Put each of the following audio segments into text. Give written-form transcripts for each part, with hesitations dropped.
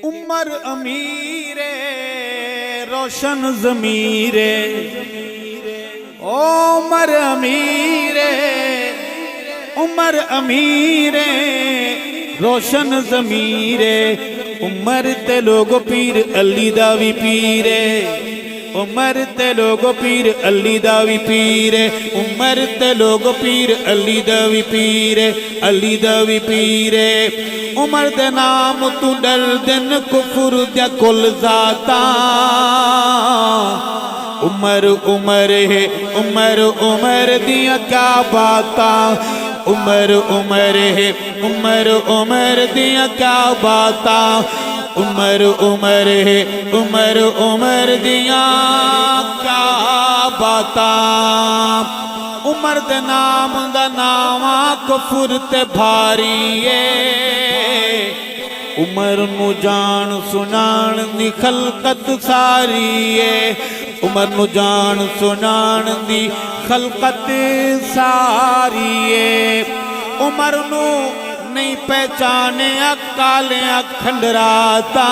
عمر امیر روشن ضمیر عمر امیر عمر امیر روشن ضمیر عمر تے لوگو پیر علی دا وی پیر عمر تے لوگو پیر علی دا وی پیر عمر تے لوگو پیر علی دا وی پیر علی دا وی پیر عمر دے نام تو ڈر دن کفر دیا کل ذاتا عمر عمر ہے عمر عمر دیا کیا باتا عمر عمر ہے عمر عمر دیا کیا باتا عمر عمر ہے عمر عمر دیا کیا باتا عمر دے نام دا ناما کفر تے بھاری عمر نو جان سنان دی خلقت ساری عمر نو جان سنان دی خلقت ساری عمر نو نہیں پہچانے اکالے کھنڈراتا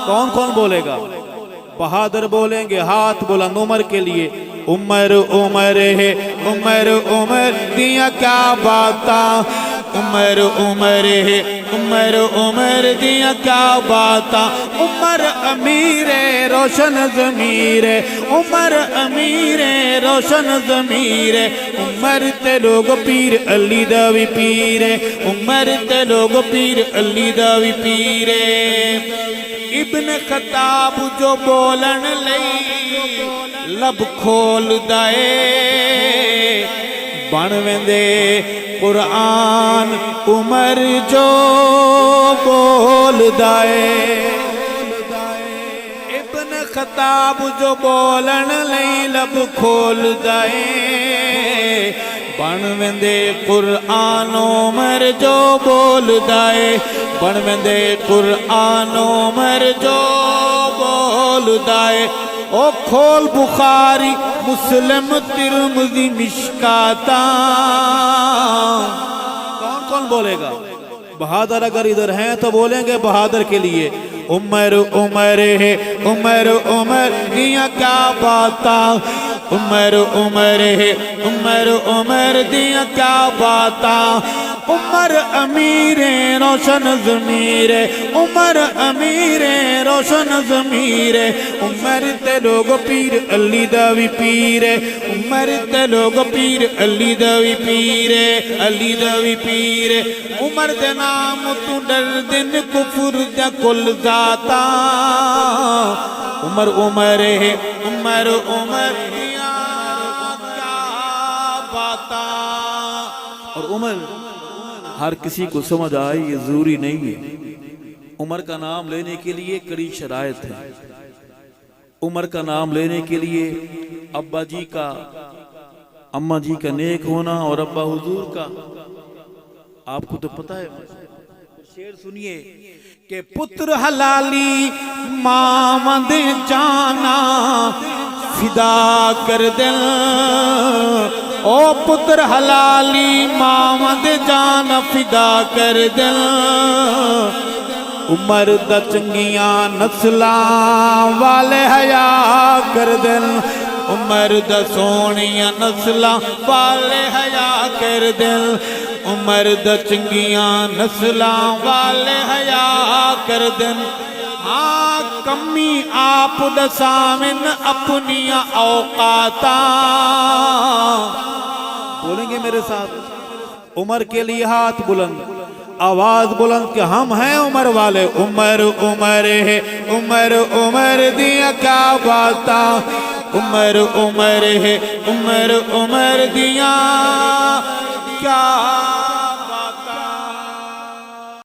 کون کون بولے گا بہادر بولیں گے ہاتھ بلند عمر کے لیے عمر عمر ہے عمر عمر دیا کیا باتا عمر عمر ہے عمر عمر دیا کیا باتا عمر امیر روشن ضمیر عمر امیر روشن ضمیر عمر تے لوگ پیر علی دا وی پیر عمر تے لوگ پیر علی دا وی پیر ابن خطاب جو بولن لئی لب کھول دائے بن ویندے قرآن عمر جو بول دائے ابن خطاب جو بولن لئی لب کھول دائے بن ویندے قرآن عمر جو بول دائے بن ویندے قرآن عمر جو بول دائے او کھول بخاری مسلم ترمذی مشکاتا کون کون بولے گا بہادر اگر ادھر ہیں تو بولیں گے بہادر کے لیے عمر عمر ہے عمر عمر دیا کیا باتا عمر عمر ہے عمر عمر دیا کیا باتا عمر امیر روشن ضمیر عمر امیر روشن ضمیر عمر تے لوگ پیر علی دا وی پیر عمر تے لوگ پیر علی دا وی پیر علی دا وی پیر عمر دے نام تو ڈر دن کفر دا کل ذاتا عمر عمر ہے عمر عمر دیا کیا باتا اور عمر ہر کسی کو سمجھ آئے یہ ضروری نہیں ہے عمر کا نام لینے کے لیے کڑی شرائط ہے عمر کا نام لینے کے لیے ابا جی کا اماں جی کا نیک ہونا اور ابا حضور کا آپ کو تو پتہ ہے شعر سنیے کہ پتر حلالی مامد جانا فدا کر دل او پتر حلالی مامد جان فدا کر دل عمر دا چنگیاں نسلاں والے حیا کر دل عمر دا سونیاں نسلاں والے حیا کر دل عمر دا چنگیاں نسلاں والے حیا کر دل ہاں کمی آپ دا سامن اپنیاں اوقاتا بولیں گے میرے ساتھ عمر کے لیے ہاتھ بلند آواز بلند کہ ہم ہیں عمر والے عمر عمر ہے عمر عمر دیا کیا باتا عمر عمر ہے عمر عمر دیا کیا